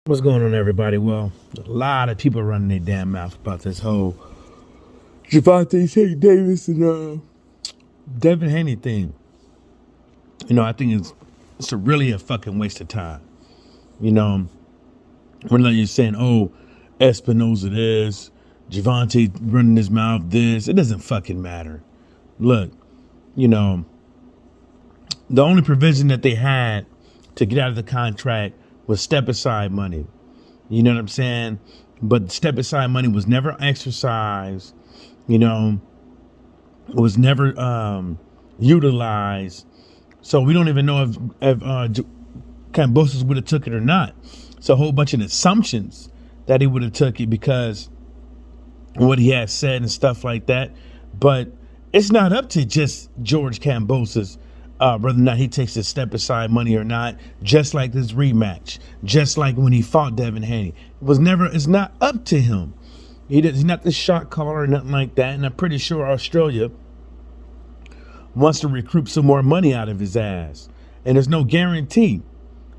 What's going on, everybody? Well, a lot of people running their damn mouth about this whole Gervonta St. Davis and Devin Haney thing. I think it's really a fucking waste of time. When you're saying, "Oh, Espinoza this, Gervonta running his mouth this," it doesn't fucking matter. Look, the only provision that they had to get out of the contract was step aside money. You know what I'm saying? But step aside money was never exercised. It was never utilized. So we don't even know if Kambosos would have took it or not. It's a whole bunch of assumptions that he would have took it because what he had said and stuff like that. But it's not up to just George Kambosos whether or not he takes his step aside money or not, just like this rematch, just like when he fought Devin Haney. It's not up to him. He's not the shot caller or nothing like that. And I'm pretty sure Australia wants to recruit some more money out of his ass. And there's no guarantee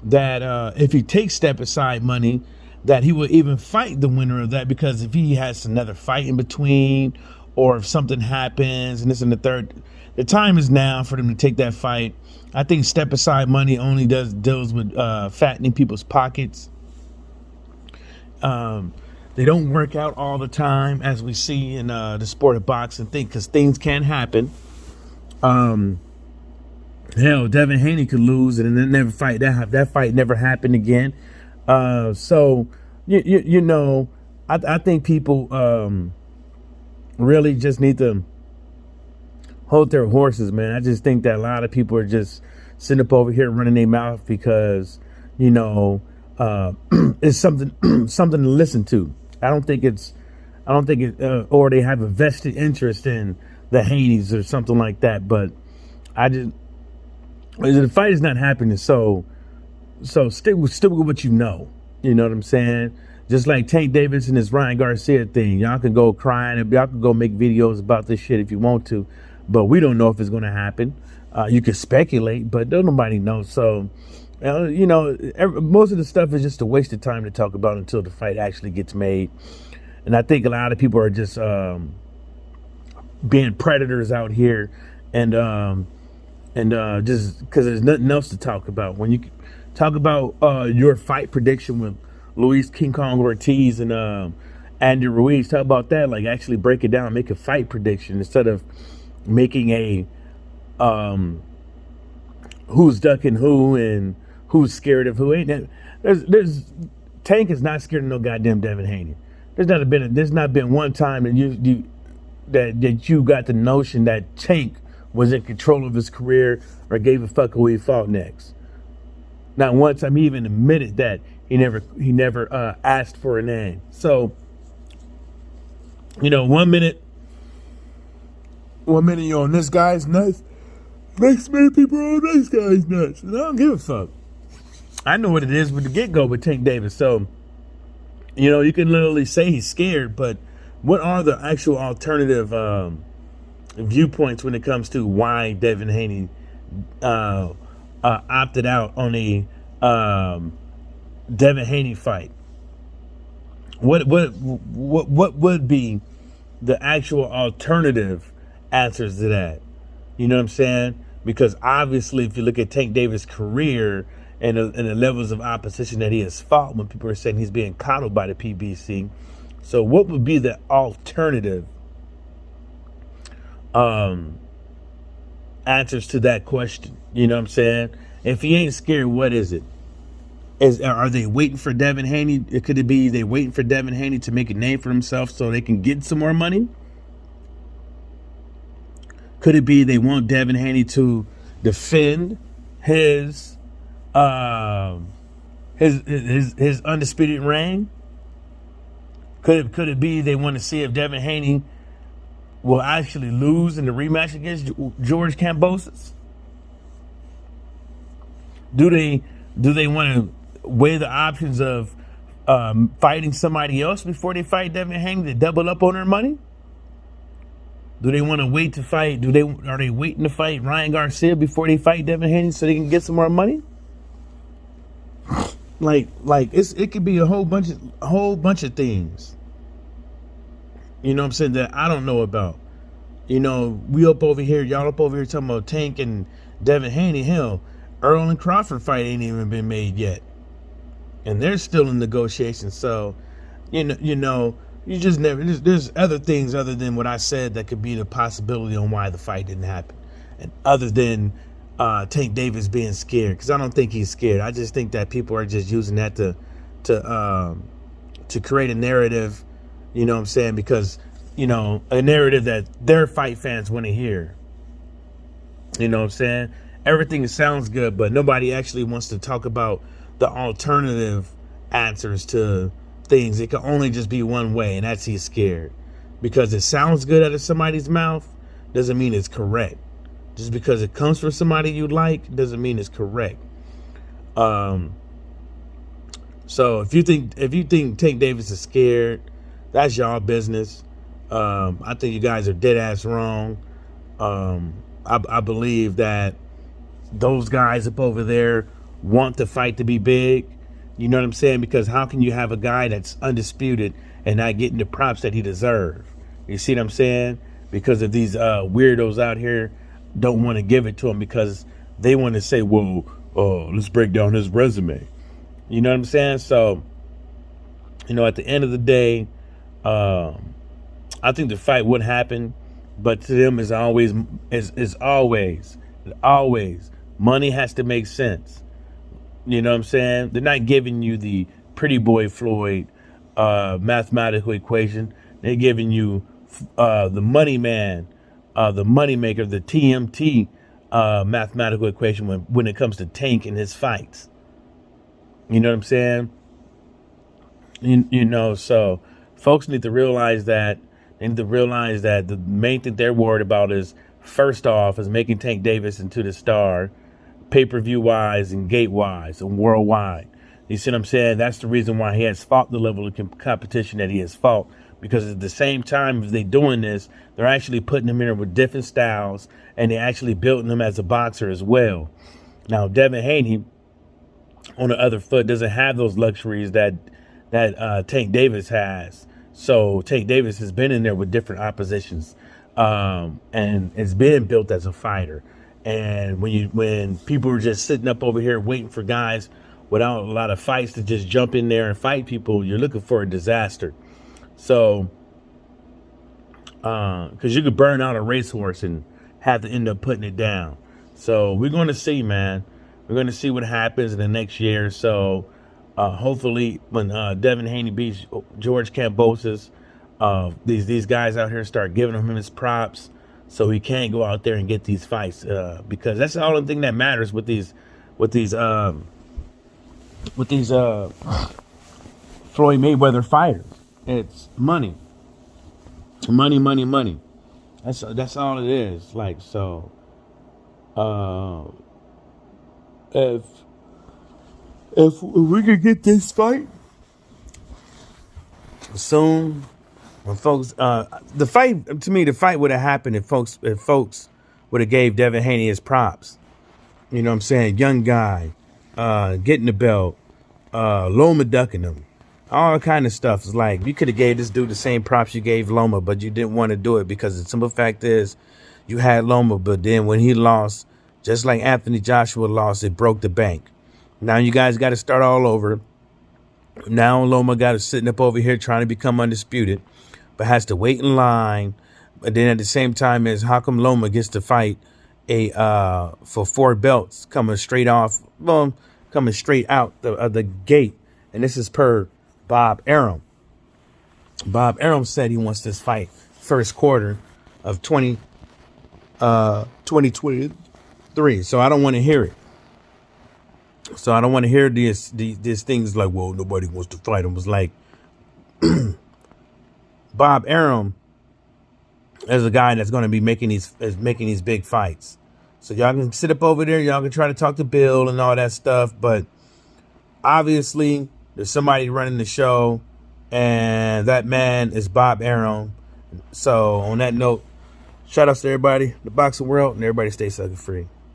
that if he takes step aside money, that he will even fight the winner of that, because if he has another fight in between, or if something happens and this and the third, the time is now for them to take that fight. I think step aside money only deals with fattening people's pockets. They don't work out all the time, as we see in the sport of boxing, because things can happen. Hell, Devin Haney could lose and then never fight. That fight never happened again. So I think people really just need to hold their horses, man. I just think that a lot of people are just sitting up over here running their mouth because it's something to listen to. I don't think it, or they have a vested interest in the Haneys or something like that. But the fight is not happening. So stick with what you know. You know what I'm saying? Just like Tank Davis and this Ryan Garcia thing. Y'all can go crying and y'all can go make videos about this shit if you want to, but we don't know if it's going to happen. You can speculate, but nobody knows. So, most of the stuff is just a waste of time to talk about until the fight actually gets made. And I think a lot of people are just being predators out here, and just because there's nothing else to talk about. When you talk about your fight prediction with Luis King Kong Ortiz and Andy Ruiz, talk about that. Like, actually break it down, make a fight prediction instead of making a who's ducking who and who's scared of who. Ain't there's Tank is not scared of no goddamn Devin Haney. There's not been one time that you got the notion that Tank was in control of his career or gave a fuck who he fought next. Not one time he even admitted that he never asked for a name. So, 1 minute you're on this guy's nuts, next minute people are on this guy's nuts. And I don't give a fuck. I know what it is with the get-go with Tank Davis. So, you can literally say he's scared, but what are the actual alternative viewpoints when it comes to why Devin Haney opted out on a Devin Haney fight? What would be the actual alternative answers to that? You know what I'm saying? Because obviously, if you look at Tank Davis' career and the levels of opposition that he has fought, when people are saying he's being coddled by the PBC, so what would be the alternative answers to that question? You know what I'm saying? If he ain't scared, what is it? Are they waiting for Devin Haney? Could it be they waiting for Devin Haney to make a name for himself so they can get some more money? Could it be they want Devin Haney to defend his undisputed reign? Could it be they want to see if Devin Haney will actually lose in the rematch against George Kambosos? Do they want to weigh the options of fighting somebody else before they fight Devin Haney to double up on their money? Do they want to wait to fight? Are they waiting to fight Ryan Garcia before they fight Devin Haney so they can get some more money? Like it could be a whole bunch of things. You know what I'm saying, that I don't know about. You know, we up over here, y'all up over here talking about Tank and Devin Haney. Hell, Earl and Crawford fight ain't even been made yet, and they're still in negotiations. So, you just never. There's other things other than what I said that could be the possibility on why the fight didn't happen, and other than Tank Davis being scared, because I don't think he's scared. I just think that people are just using that to create a narrative. You know what I'm saying? Because a narrative that their fight fans want to hear. You know what I'm saying? Everything sounds good, but nobody actually wants to talk about the alternative answers to things. It can only just be one way, and that's he's scared. Because it sounds good out of somebody's mouth doesn't mean it's correct. Just because it comes from somebody you like doesn't mean it's correct. So if you think Tank Davis is scared, that's y'all business. I think you guys are dead ass wrong. I believe that those guys up over there want the fight to be big. You know what I'm saying? Because how can you have a guy that's undisputed and not getting the props that he deserves? You see what I'm saying? Because of these weirdos out here don't want to give it to him because they want to say, well, let's break down his resume. You know what I'm saying? So, at the end of the day, I think the fight would happen, but to them is always money has to make sense. You know what I'm saying? They're not giving you the pretty boy Floyd mathematical equation. They're giving you the money man, the money maker, the TMT mathematical equation when it comes to Tank and his fights. You know what I'm saying? So folks need to realize that. They need to realize that the main thing they're worried about is, first off, is making Tank Davis into the star, pay-per-view wise and gate wise and worldwide. You see what I'm saying? That's the reason why he has fought the level of competition that he has fought. Because at the same time as they're doing this, they're actually putting him in with different styles, and they're actually building him as a boxer as well. Now, Devin Haney, on the other foot, doesn't have those luxuries that Tank Davis has. So Tank Davis has been in there with different oppositions, and it's been built as a fighter. And when people are just sitting up over here waiting for guys without a lot of fights to just jump in there and fight people, you're looking for a disaster. So, because you could burn out a racehorse and have to end up putting it down. So we're going to see, man. We're going to see what happens in the next year or so. Hopefully, when Devin Haney beats George Kambosos, these guys out here start giving him his props, so he can't go out there and get these fights. Because that's the only thing that matters with these Floyd Mayweather fighters. It's money. That's all it is. Like, so, if we could get this fight soon, when folks, the fight would have happened if folks would have gave Devin Haney his props. You know what I'm saying? Young guy, getting the belt, Loma ducking him, all kind of stuff. It's like, you could have gave this dude the same props you gave Loma, but you didn't want to do it because the simple fact is you had Loma, but then when he lost, just like Anthony Joshua lost, it broke the bank. Now you guys got to start all over. Now Loma got to sitting up over here trying to become undisputed, but has to wait in line. But then at the same time, is how come Loma gets to fight for 4 belts coming straight out the gate? And this is per Bob Arum. Bob Arum said he wants this fight first quarter of 2023. So I don't want to hear it. So I don't want to hear these things like, well, nobody wants to fight him. It was like, Bob Arum is a guy that's going to be making these big fights. So y'all can sit up over there. Y'all can try to talk to Bill and all that stuff. But obviously, there's somebody running the show, and that man is Bob Arum. So on that note, shout outs to everybody, the boxing world, and everybody stay sucker free.